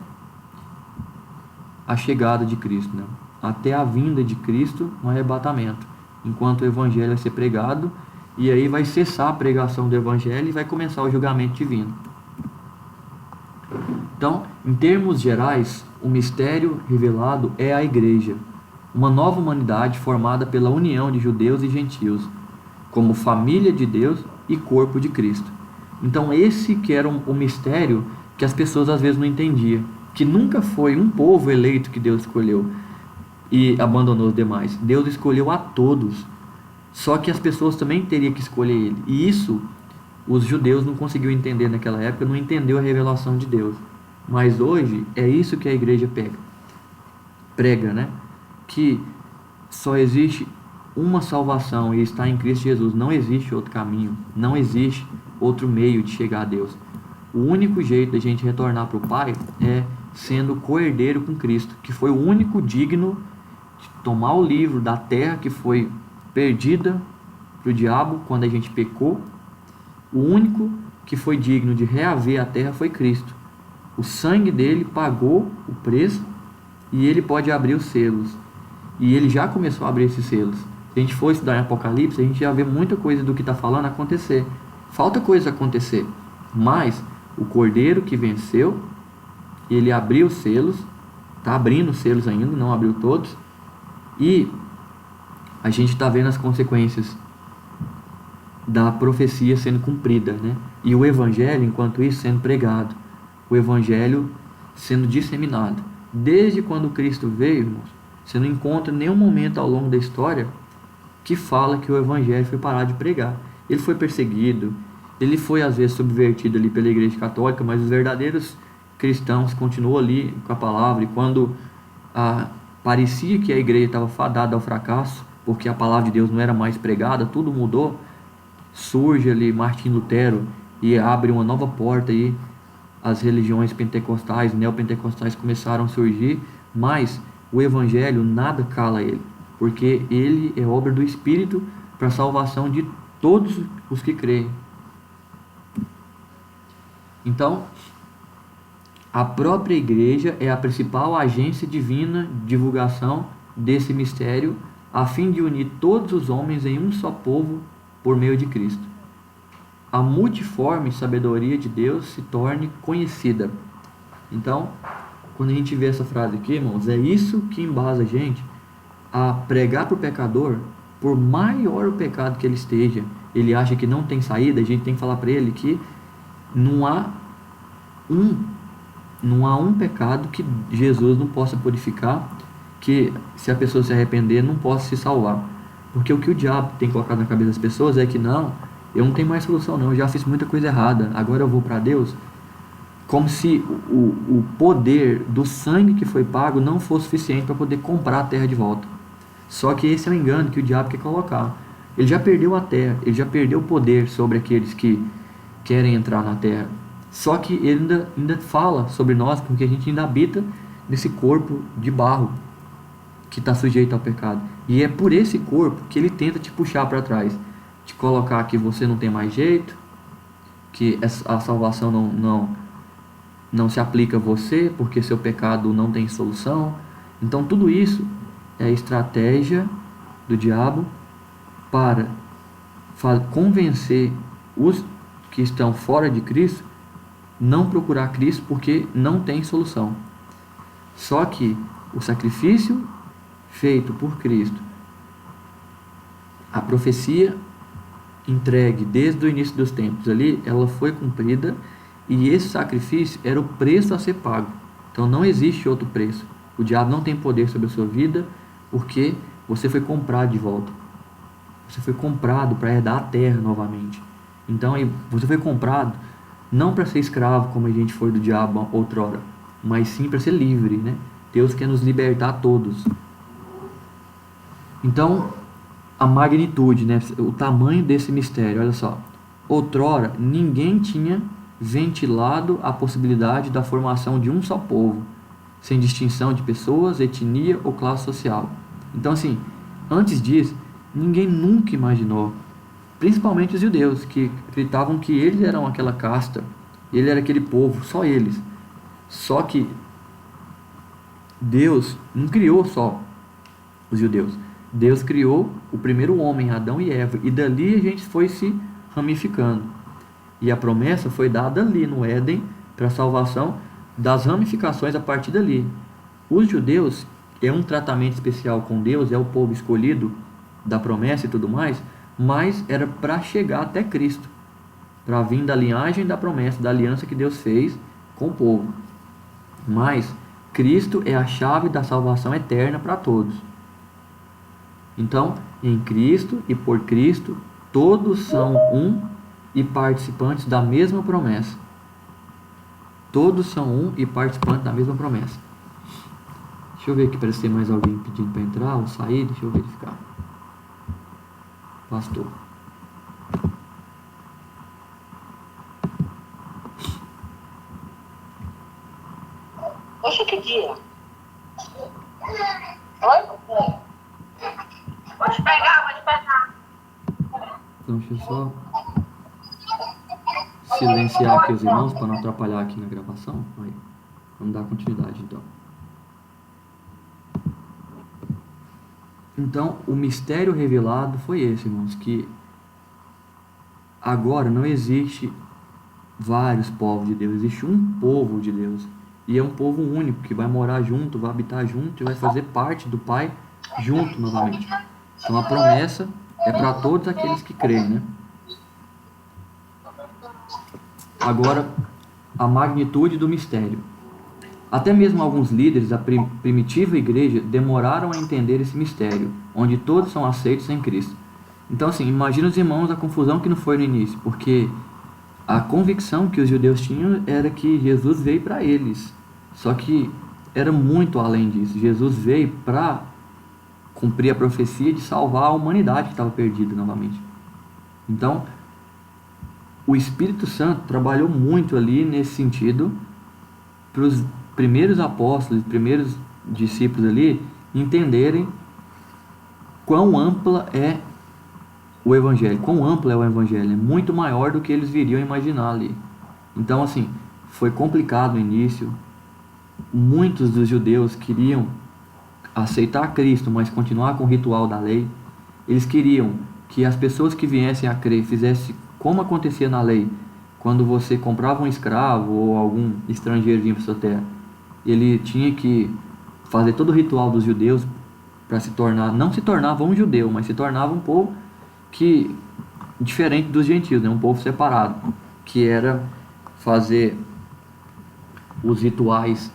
a chegada de Cristo, né? Até a vinda de Cristo no arrebatamento, enquanto o evangelho vai ser pregado, e aí vai cessar a pregação do evangelho e vai começar o julgamento divino. Então, em termos gerais, o mistério revelado é a igreja, uma nova humanidade formada pela união de judeus e gentios, como família de Deus e corpo de Cristo. Então esse que era o mistério que as pessoas às vezes não entendiam, que nunca foi um povo eleito que Deus escolheu e abandonou os demais. Deus escolheu a todos, só que as pessoas também teriam que escolher ele, e isso os judeus não conseguiam entender naquela época, não entendeu a revelação de Deus. Mas hoje é isso que a igreja prega, né? Que só existe uma salvação e está em Cristo Jesus. Não existe outro caminho, não existe outro meio de chegar a Deus. O único jeito da gente retornar para o Pai é sendo co-herdeiro com Cristo, que foi o único digno de tomar o livro da terra que foi perdida para o diabo quando a gente pecou. O único que foi digno de reaver a terra foi Cristo. O sangue dele pagou o preço e ele pode abrir os selos. E ele já começou a abrir esses selos. Se a gente for estudar em Apocalipse, a gente já vê muita coisa do que está falando acontecer. Falta coisa acontecer. Mas o Cordeiro que venceu, ele abriu os selos, está abrindo os selos ainda, não abriu todos. E a gente está vendo as consequências da profecia sendo cumprida, né? E o Evangelho, enquanto isso, sendo pregado. O Evangelho sendo disseminado. Desde quando Cristo veio, irmãos, você não encontra nenhum momento ao longo da história que fala que o Evangelho foi parar de pregar. Ele foi perseguido, ele foi às vezes subvertido ali pela Igreja Católica, mas os verdadeiros cristãos continuam ali com a palavra. E quando parecia que a igreja estava fadada ao fracasso, porque a palavra de Deus não era mais pregada, tudo mudou, surge ali Martinho Lutero e abre uma nova porta aí. As religiões pentecostais, neopentecostais começaram a surgir, mas o Evangelho nada cala ele, porque ele é obra do Espírito para a salvação de todos os que creem. Então, a própria igreja é a principal agência divina de divulgação desse mistério, a fim de unir todos os homens em um só povo por meio de Cristo. A multiforme sabedoria de Deus se torne conhecida. Então, quando a gente vê essa frase aqui, irmãos, é isso que embasa a gente a pregar para o pecador, por maior o pecado que ele esteja, ele acha que não tem saída, a gente tem que falar para ele que não há um pecado que Jesus não possa purificar, que se a pessoa se arrepender não possa se salvar. Porque o que o diabo tem colocado na cabeça das pessoas é que não, eu não tenho mais solução não, eu já fiz muita coisa errada, agora eu vou para Deus. Como se o poder do sangue que foi pago não fosse suficiente para poder comprar a terra de volta. Só que esse é o engano que o diabo quer colocar. Ele já perdeu a terra, ele já perdeu o poder sobre aqueles que querem entrar na terra. Só que ele ainda fala sobre nós, porque a gente ainda habita nesse corpo de barro que está sujeito ao pecado. E é por esse corpo que ele tenta te puxar para trás, te colocar que você não tem mais jeito, que a salvação não se aplica a você, porque seu pecado não tem solução. Então tudo isso é a estratégia do diabo para convencer os que estão fora de Cristo não procurar Cristo, porque não tem solução. Só que o sacrifício feito por Cristo, a profecia entregue desde o início dos tempos ali, ela foi cumprida, e esse sacrifício era o preço a ser pago. Então não existe outro preço. O diabo não tem poder sobre a sua vida, porque você foi comprado de volta. Você foi comprado para herdar a terra novamente. Então você foi comprado não para ser escravo, como a gente foi do diabo outrora, mas sim para ser livre, né? Deus quer nos libertar a todos. Então, a magnitude, né? O tamanho desse mistério, olha só. Outrora, ninguém tinha ventilado a possibilidade da formação de um só povo, sem distinção de pessoas, etnia ou classe social. Então, assim, antes disso, ninguém nunca imaginou, principalmente os judeus, que acreditavam que eles eram aquela casta, ele era aquele povo, só eles. Só que Deus não criou só os judeus. Deus criou o primeiro homem, Adão e Eva, e dali a gente foi se ramificando. E a promessa foi dada ali no Éden para a salvação das ramificações a partir dali. Os judeus é um tratamento especial com Deus, é o povo escolhido da promessa e tudo mais, mas era para chegar até Cristo, para vir da linhagem da promessa, da aliança que Deus fez com o povo. Mas Cristo é a chave da salvação eterna para todos. Então, em Cristo e por Cristo, todos são um e participantes da mesma promessa. Todos são um e participantes da mesma promessa. Deixa eu ver aqui, parece que tem mais alguém pedindo para entrar ou sair. Deixa eu verificar. Pastor. Hoje que dia? Oi? Pode pegar. Então, deixa eu só silenciar aqui os irmãos para não atrapalhar aqui na gravação. Aí, vamos dar continuidade então. Então, o mistério revelado foi esse, irmãos, que agora não existe vários povos de Deus, existe um povo de Deus. E é um povo único, que vai morar junto, vai habitar junto e vai fazer parte do Pai junto novamente. Então a promessa é para todos aqueles que creem, né? Agora, a magnitude do mistério. Até mesmo alguns líderes da primitiva igreja demoraram a entender esse mistério, onde todos são aceitos em Cristo. Então, assim, imagina os irmãos a confusão que não foi no início, porque a convicção que os judeus tinham era que Jesus veio para eles. Só que era muito além disso. Jesus veio para cumprir a profecia de salvar a humanidade que estava perdida novamente. Então, o Espírito Santo trabalhou muito ali nesse sentido para os primeiros apóstolos, os primeiros discípulos ali entenderem quão ampla é o Evangelho, quão amplo é o Evangelho, é muito maior do que eles viriam imaginar ali. Então, assim, foi complicado no início. Muitos dos judeus queriam aceitar Cristo, mas continuar com o ritual da lei. Eles queriam que as pessoas que viessem a crer fizessem como acontecia na lei, quando você comprava um escravo ou algum estrangeiro vinha para sua terra. Ele tinha que fazer todo o ritual dos judeus para se tornar, não se tornava um judeu, mas se tornava um povo que diferente dos gentios, né? Um povo separado, que era fazer os rituais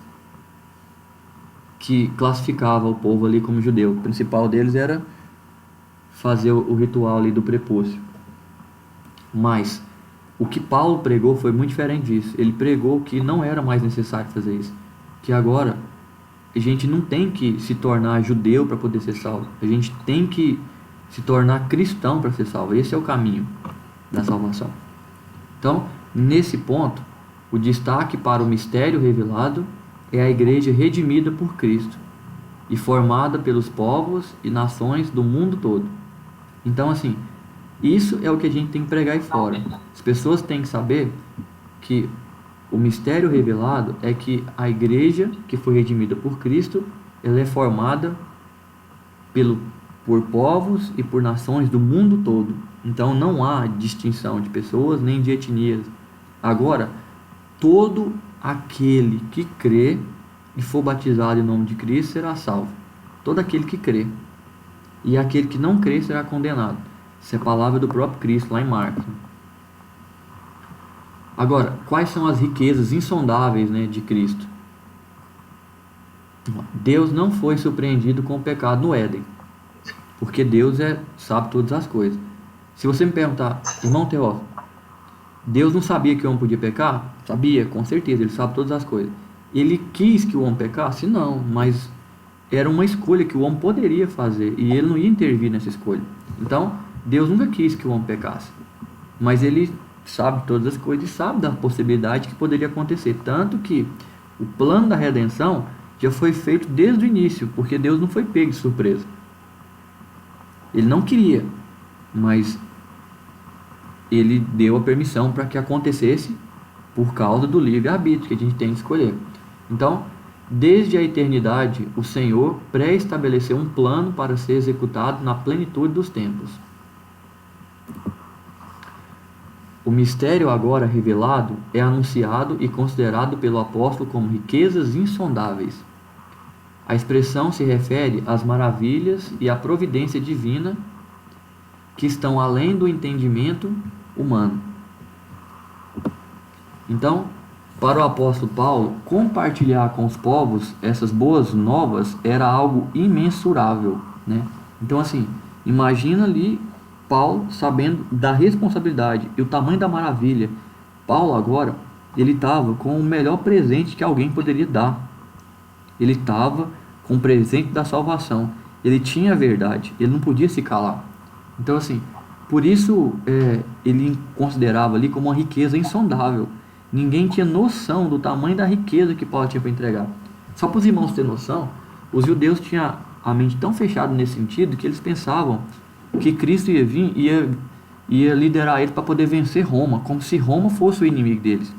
que classificava o povo ali como judeu. O principal deles era fazer o ritual ali do prepúcio. Mas o que Paulo pregou foi muito diferente disso. Ele pregou que não era mais necessário fazer isso, que agora a gente não tem que se tornar judeu para poder ser salvo. A gente tem que se tornar cristão para ser salvo. Esse é o caminho da salvação. Então, nesse ponto, o destaque para o mistério revelado é a igreja redimida por Cristo e formada pelos povos e nações do mundo todo. Então, assim, isso é o que a gente tem que pregar aí fora. As pessoas têm que saber que o mistério revelado é que a igreja que foi redimida por Cristo, ela é formada por povos e por nações do mundo todo. Então não há distinção de pessoas nem de etnias. Agora, todo aquele que crê e for batizado em nome de Cristo será salvo. Todo aquele que crê. E aquele que não crê será condenado. Isso é a palavra do próprio Cristo lá em Marcos. Agora, quais são as riquezas insondáveis, né, de Cristo? Deus não foi surpreendido com o pecado no Éden, porque Deus sabe todas as coisas. Se você me perguntar, irmão Teófilo, Deus não sabia que o homem podia pecar? Sabia, com certeza, ele sabe todas as coisas. Ele quis que o homem pecasse? Não, mas era uma escolha que o homem poderia fazer e ele não ia intervir nessa escolha. Então, Deus nunca quis que o homem pecasse, mas ele sabe todas as coisas e sabe da possibilidade que poderia acontecer. Tanto que o plano da redenção já foi feito desde o início, porque Deus não foi pego de surpresa. Ele não queria, mas ele deu a permissão para que acontecesse por causa do livre-arbítrio que a gente tem que escolher. Então, desde a eternidade, o Senhor pré-estabeleceu um plano para ser executado na plenitude dos tempos. O mistério agora revelado é anunciado e considerado pelo apóstolo como riquezas insondáveis. A expressão se refere às maravilhas e à providência divina que estão além do entendimento humano. Então, para o apóstolo Paulo, compartilhar com os povos essas boas novas era algo imensurável, né? Então, assim, imagina ali Paulo sabendo da responsabilidade e o tamanho da maravilha. Paulo agora, ele estava com o melhor presente que alguém poderia dar. Ele estava com o presente da salvação. Ele tinha a verdade, ele não podia se calar. Então, assim, por isso ele considerava ali como uma riqueza insondável. Ninguém tinha noção do tamanho da riqueza que Paulo tinha para entregar. Só para os irmãos terem noção, os judeus tinham a mente tão fechada nesse sentido que eles pensavam que Cristo ia vir e ia liderar eles para poder vencer Roma, como se Roma fosse o inimigo deles.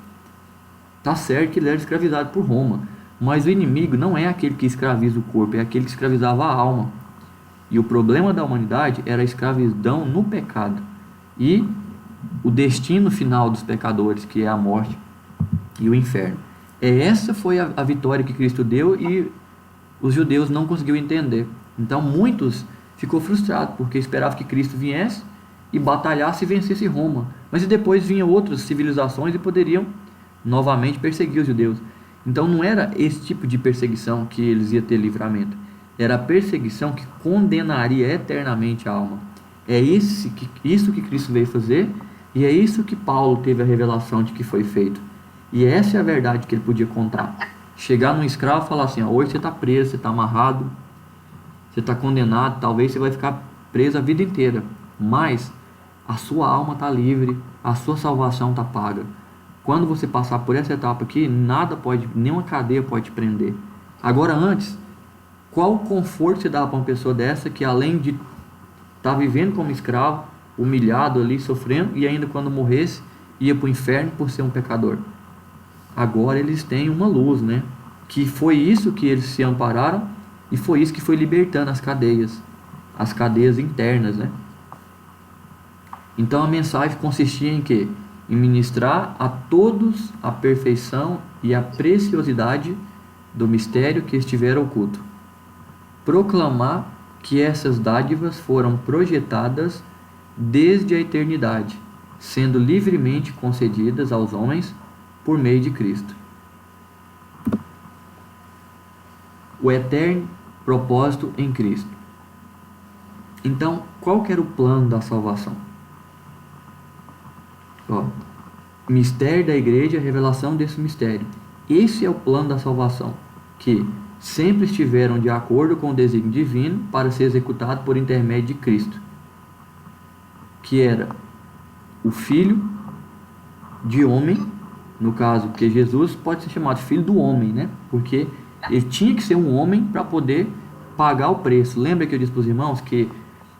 Tá certo que ele era escravizado por Roma, mas o inimigo não é aquele que escraviza o corpo, é aquele que escravizava a alma. E o problema da humanidade era a escravidão no pecado e o destino final dos pecadores, que é a morte e o inferno. Essa foi a vitória que Cristo deu e os judeus não conseguiram entender. Então muitos ficou frustrado porque esperavam que Cristo viesse e batalhasse e vencesse Roma, mas depois vinham outras civilizações e poderiam novamente perseguir os judeus. Então não era esse tipo de perseguição que eles iam ter livramento, era a perseguição que condenaria eternamente a alma. É isso que Cristo veio fazer e é isso que Paulo teve a revelação de que foi feito. E essa é a verdade que ele podia contar. Chegar num escravo e falar assim, hoje você está preso, você está amarrado, você está condenado, talvez você vai ficar preso a vida inteira, mas a sua alma está livre, a sua salvação está paga. Quando você passar por essa etapa aqui, nenhuma cadeia pode te prender. Agora antes, qual conforto você dá para uma pessoa dessa que além de estar vivendo como escravo, humilhado ali, sofrendo, e ainda quando morresse, ia para o inferno por ser um pecador? Agora eles têm uma luz, né? Que foi isso que eles se ampararam e foi isso que foi libertando as cadeias internas, né? Então a mensagem consistia em quê? Em ministrar a todos a perfeição e a preciosidade do mistério que estiver oculto. Proclamar que essas dádivas foram projetadas desde a eternidade, sendo livremente concedidas aos homens por meio de Cristo. O eterno propósito em Cristo. Então, qual que era o plano da salvação? Mistério da igreja, a revelação desse mistério. Esse é o plano da salvação, que sempre estiveram de acordo com o desígnio divino para ser executado por intermédio de Cristo. que era o filho de homem, no caso, porque Jesus pode ser chamado filho do homem, né? Porque ele tinha que ser um homem para poder pagar o preço. Lembra que eu disse para os irmãos que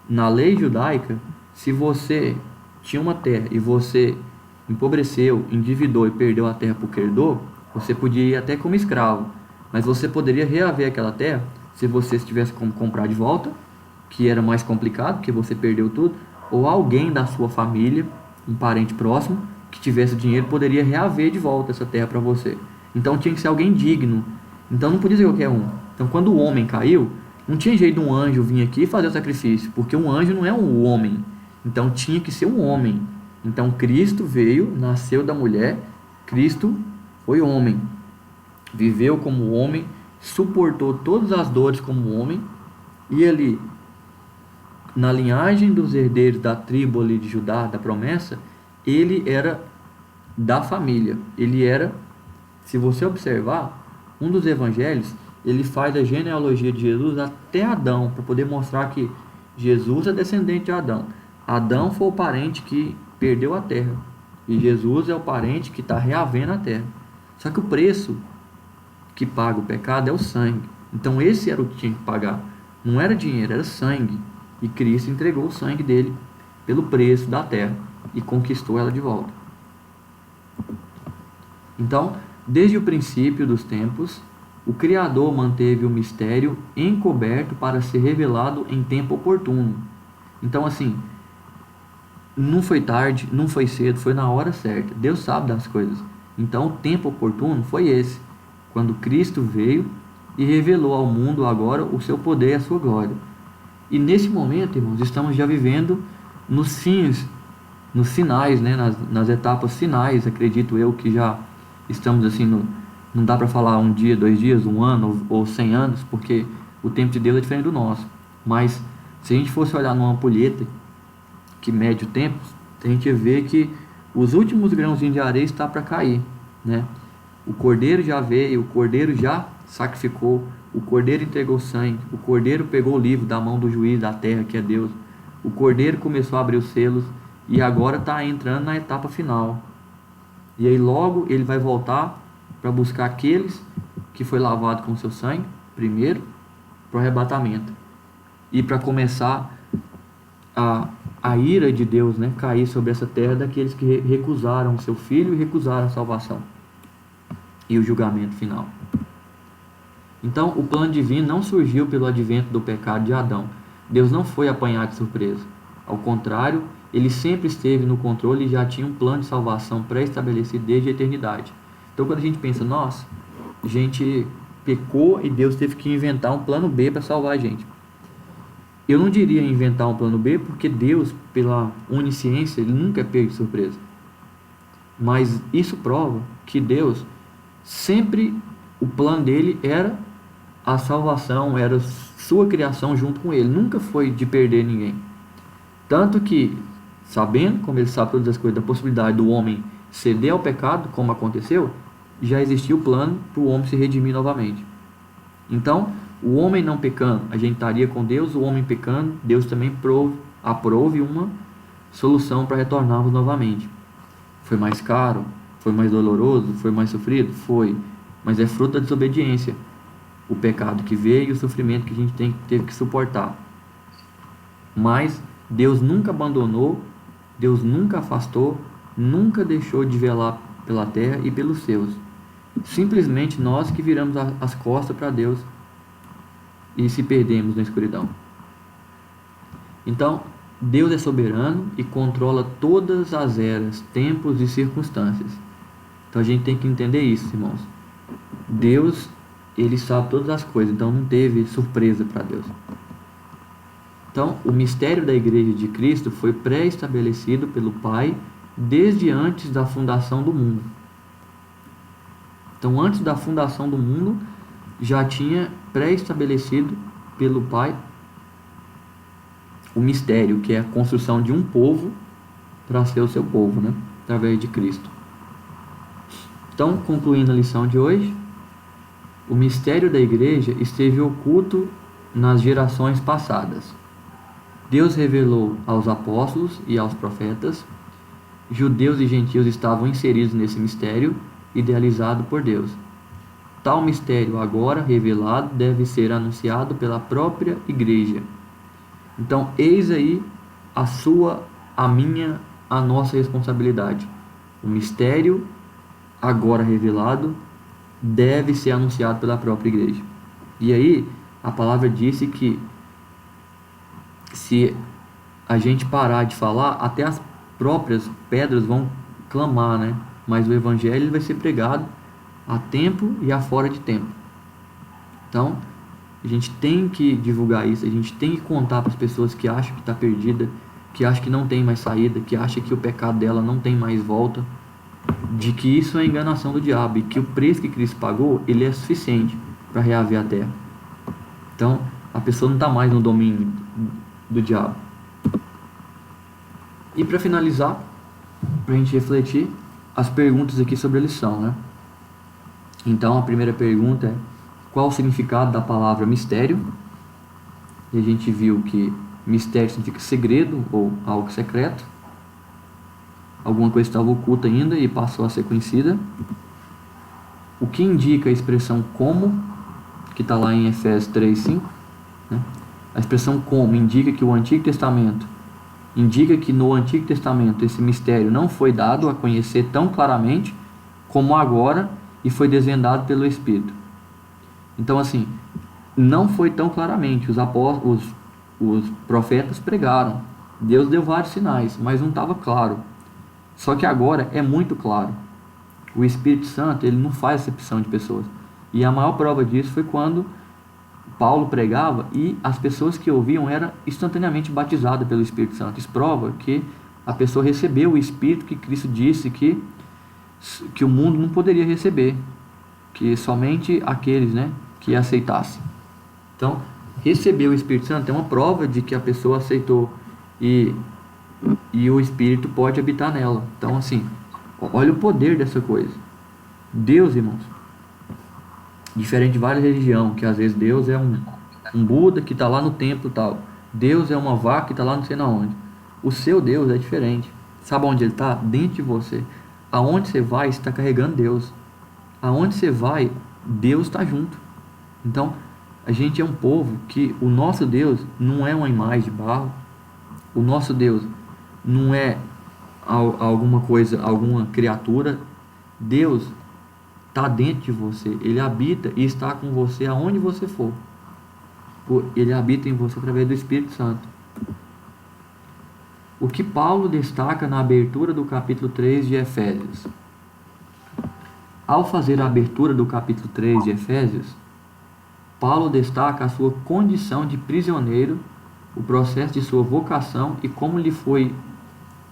na lei judaica, se você tinha uma terra e você empobreceu, endividou e perdeu a terra para o credor, você podia ir até como escravo, mas você poderia reaver aquela terra se você tivesse como comprar de volta, que era mais complicado, porque você perdeu tudo, ou alguém da sua família, um parente próximo, que tivesse dinheiro, poderia reaver de volta essa terra para você. Então tinha que ser alguém digno. Então não podia ser qualquer um. Então quando o homem caiu, não tinha jeito de um anjo vir aqui e fazer o sacrifício, porque um anjo não é um homem. Então tinha que ser um homem. Então Cristo veio, nasceu da mulher, Cristo foi homem. Viveu como homem, suportou todas as dores como homem, e ele, na linhagem dos herdeiros da tribo ali de Judá, da promessa, ele era da família. Ele era, se você observar, um dos evangelhos, ele faz a genealogia de Jesus até Adão, para poder mostrar que Jesus é descendente de Adão. Adão foi o parente que perdeu a terra, e Jesus é o parente que está reavendo a terra. Só que o preço que paga o pecado é o sangue. Então esse era o que tinha que pagar. Não era dinheiro, era sangue. E Cristo entregou o sangue dele pelo preço da terra e conquistou ela de volta. Então, desde o princípio dos tempos, o Criador manteve o mistério encoberto para ser revelado em tempo oportuno. Então, assim, não foi tarde, não foi cedo, foi na hora certa. Deus sabe das coisas. Então, o tempo oportuno foi esse, quando Cristo veio e revelou ao mundo agora o seu poder e a sua glória. E nesse momento, irmãos, estamos já vivendo nos fins, nos finais, né? nas etapas finais, acredito eu, que já estamos assim, não dá para falar um dia, 2 dias, 1 ano ou 100 anos, porque o tempo de Deus é diferente do nosso. Mas se a gente fosse olhar numa ampulheta que mede o tempo, a gente vê que os últimos grãozinhos de areia estão para cair, né? O cordeiro já veio, o cordeiro já sacrificou, o cordeiro entregou sangue, o cordeiro pegou o livro da mão do juiz da terra, que é Deus. O cordeiro começou a abrir os selos e agora está entrando na etapa final. E aí logo ele vai voltar para buscar aqueles que foi lavado com seu sangue, primeiro, para o arrebatamento. E para começar a ira de Deus, né, cair sobre essa terra daqueles que recusaram o seu filho e recusaram a salvação. E o julgamento final. Então, o plano divino não surgiu pelo advento do pecado de Adão. Deus não foi apanhado de surpresa. Ao contrário, ele sempre esteve no controle e já tinha um plano de salvação pré-estabelecido desde a eternidade. Então, quando a gente pensa, nossa, a gente pecou e Deus teve que inventar um plano B para salvar a gente. Eu não diria inventar um plano B, porque Deus, pela onisciência, ele nunca é pego de surpresa. Mas isso prova que Deus sempre, o plano dele era a salvação, era sua criação junto com ele, nunca foi de perder ninguém. Tanto que, sabendo, como ele sabe todas as coisas, da possibilidade do homem ceder ao pecado, como aconteceu, já existia o plano para o homem se redimir novamente. Então, o homem não pecando, a gente estaria com Deus, o homem pecando, Deus também aprove uma solução para retornarmos novamente. Foi mais caro? Foi mais doloroso? Foi mais sofrido? Foi. Mas é fruto da desobediência. O pecado que veio e o sofrimento que a gente teve que suportar. Mas Deus nunca abandonou, Deus nunca afastou, nunca deixou de velar pela terra e pelos seus. Simplesmente nós que viramos as costas para Deus e se perdemos na escuridão. Então, Deus é soberano e controla todas as eras, tempos e circunstâncias. Então a gente tem que entender isso, irmãos. Deus, ele sabe todas as coisas, então não teve surpresa para Deus. Então, o mistério da Igreja de Cristo foi pré-estabelecido pelo Pai desde antes da fundação do mundo. Então, antes da fundação do mundo, já tinha pré-estabelecido pelo Pai o mistério, que é a construção de um povo para ser o seu povo, né? Através de Cristo. Então, concluindo a lição de hoje, o mistério da igreja esteve oculto nas gerações passadas. Deus revelou aos apóstolos e aos profetas. Judeus e gentios estavam inseridos nesse mistério idealizado por Deus. Tal mistério, agora revelado, deve ser anunciado pela própria igreja. Então, eis aí a sua, a minha, a nossa responsabilidade. O mistério, agora revelado, deve ser anunciado pela própria igreja. E aí, a palavra disse que se a gente parar de falar, até as próprias pedras vão clamar, né? Mas o evangelho vai ser pregado a tempo e a fora de tempo. Então, a gente tem que divulgar isso, a gente tem que contar para as pessoas que acham que está perdida, que acham que não tem mais saída, que acham que o pecado dela não tem mais volta, de que isso é enganação do diabo e que o preço que Cristo pagou, ele é suficiente para reaver a terra. Então, a pessoa não está mais no domínio do diabo. E para finalizar, para a gente refletir, as perguntas aqui sobre a lição, né? Então, a primeira pergunta é: qual o significado da palavra mistério? E a gente viu que mistério significa segredo ou algo secreto. Alguma coisa estava oculta ainda e passou a ser conhecida. O que indica a expressão como, que está lá em Efésios 3:5, né? A expressão como indica que o Antigo Testamento, indica que no Antigo Testamento esse mistério não foi dado a conhecer tão claramente como agora e foi desvendado pelo Espírito. Então, assim, não foi tão claramente. Os apóstolos, os profetas pregaram, Deus deu vários sinais, mas não estava claro. Só que agora é muito claro. O Espírito Santo, ele não faz acepção de pessoas. E a maior prova disso foi quando Paulo pregava e as pessoas que ouviam eram instantaneamente batizadas pelo Espírito Santo. Isso prova que a pessoa recebeu o Espírito que Cristo disse que o mundo não poderia receber, que somente aqueles, né, que aceitassem. Então, receber o Espírito Santo é uma prova de que a pessoa aceitou e o Espírito pode habitar nela. Então, assim, olha o poder dessa coisa. Deus, irmãos, diferente de várias religiões, que às vezes Deus é um Buda que está lá no templo e tal. Deus é uma vaca que está lá não sei na onde. O seu Deus é diferente. Sabe onde ele está? Dentro de você. Aonde você vai, você está carregando Deus. Aonde você vai, Deus está junto. Então, a gente é um povo que o nosso Deus não é uma imagem de barro. O nosso Deus não é alguma coisa, alguma criatura. Deus está dentro de você. Ele habita e está com você aonde você for. Ele habita em você através do Espírito Santo. O que Paulo destaca na abertura do capítulo 3 de Efésios? Ao fazer a abertura do capítulo 3 de Efésios, Paulo destaca a sua condição de prisioneiro, o processo de sua vocação e como lhe foi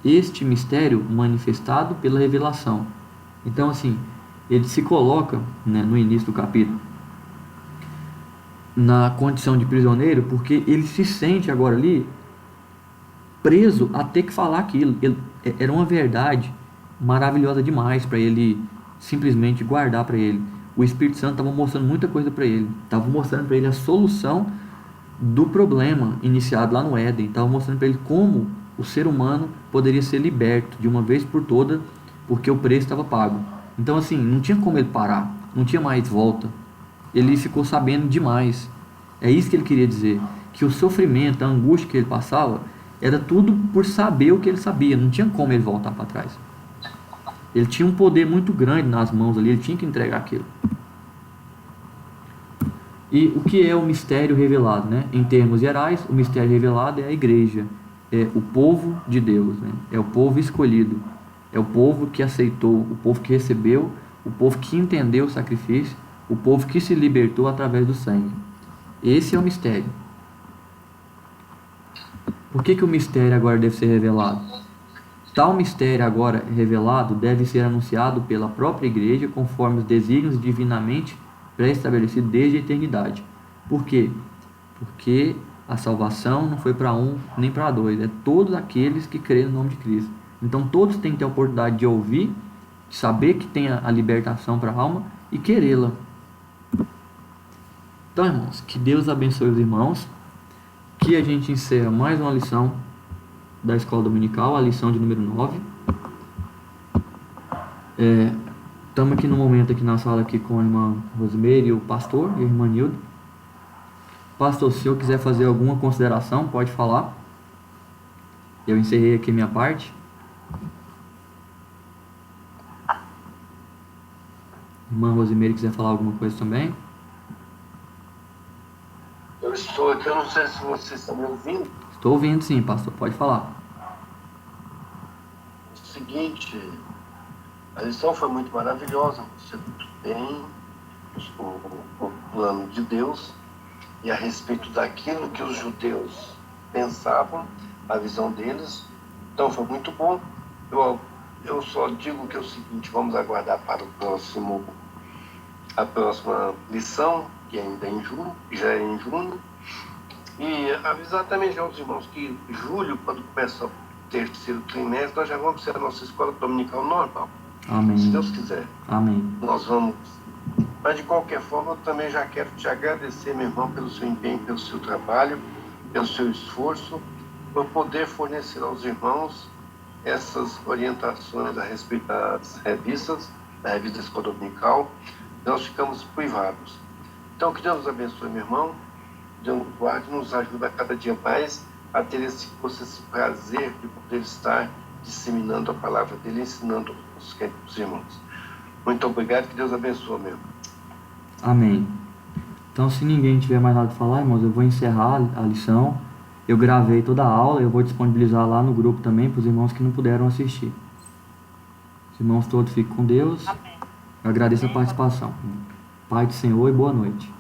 este mistério manifestado pela revelação. Então, assim, ele se coloca, né, no início do capítulo na condição de prisioneiro porque ele se sente agora ali preso a ter que falar aquilo. Era uma verdade maravilhosa demais para ele simplesmente guardar para ele. O Espírito Santo estava mostrando muita coisa para ele. Estava mostrando para ele a solução do problema iniciado lá no Éden. Estava mostrando para ele como o ser humano poderia ser liberto de uma vez por toda, porque o preço estava pago. Então, assim, não tinha como ele parar. Não tinha mais volta. Ele ficou sabendo demais. É isso que ele queria dizer. Que o sofrimento, a angústia que ele passava, era tudo por saber o que ele sabia. Não tinha como ele voltar para trás. Ele tinha um poder muito grande nas mãos ali. Ele tinha que entregar aquilo. E o que é o mistério revelado, né? Em termos gerais, o mistério revelado é a igreja. É o povo de Deus, né? É o povo escolhido. É o povo que aceitou, o povo que recebeu, o povo que entendeu o sacrifício, o povo que se libertou através do sangue. Esse é o mistério. Por que o mistério agora deve ser revelado? Tal mistério agora revelado deve ser anunciado pela própria igreja conforme os desígnios divinamente pré-estabelecidos desde a eternidade. Por quê? Porque a salvação não foi para um nem para dois, é todos aqueles que creem no nome de Cristo. Então todos têm que ter a oportunidade de ouvir, de saber que tem a libertação para a alma e querê-la. Então, irmãos, que Deus abençoe os irmãos, aqui a gente encerra mais uma lição da escola dominical, a lição de número 9. Estamos aqui no momento aqui na sala aqui com a irmã Rosimeire, o pastor e a irmã Nilda. Pastor, se eu quiser fazer alguma consideração, pode falar. Eu encerrei aqui minha parte. Irmã Rosimeire, quiser falar alguma coisa também? Eu estou aqui, eu não sei se vocês estão me ouvindo. Estou ouvindo sim, pastor, pode falar. O seguinte, a lição foi muito maravilhosa, você muito bem, o plano de Deus, e a respeito daquilo que os judeus pensavam, a visão deles. Então foi muito bom. Eu só digo que é o seguinte, vamos aguardar para a próxima lição, que ainda é em junho, já é em junho, e avisar também aos irmãos que julho, quando começa o terceiro trimestre, nós já vamos ser a nossa escola dominical normal. Amém. Se Deus quiser. Amém. Nós vamos. Mas de qualquer forma, eu também já quero te agradecer, meu irmão, pelo seu empenho, pelo seu trabalho, pelo seu esforço, por poder fornecer aos irmãos essas orientações a respeito das revistas, da revista Escola Dominical. Nós ficamos privados. Então, que Deus nos abençoe, meu irmão. Deus nos guarde, nos ajuda a cada dia mais a ter esse prazer de poder estar disseminando a palavra dele, ensinando os queridos irmãos. Muito obrigado, que Deus abençoe, meu irmão. Amém. Então, se ninguém tiver mais nada a falar, irmãos, eu vou encerrar a lição. Eu gravei toda a aula, eu vou disponibilizar lá no grupo também para os irmãos que não puderam assistir. Os irmãos todos fiquem com Deus. Amém. Eu agradeço a participação. Pai do Senhor e boa noite.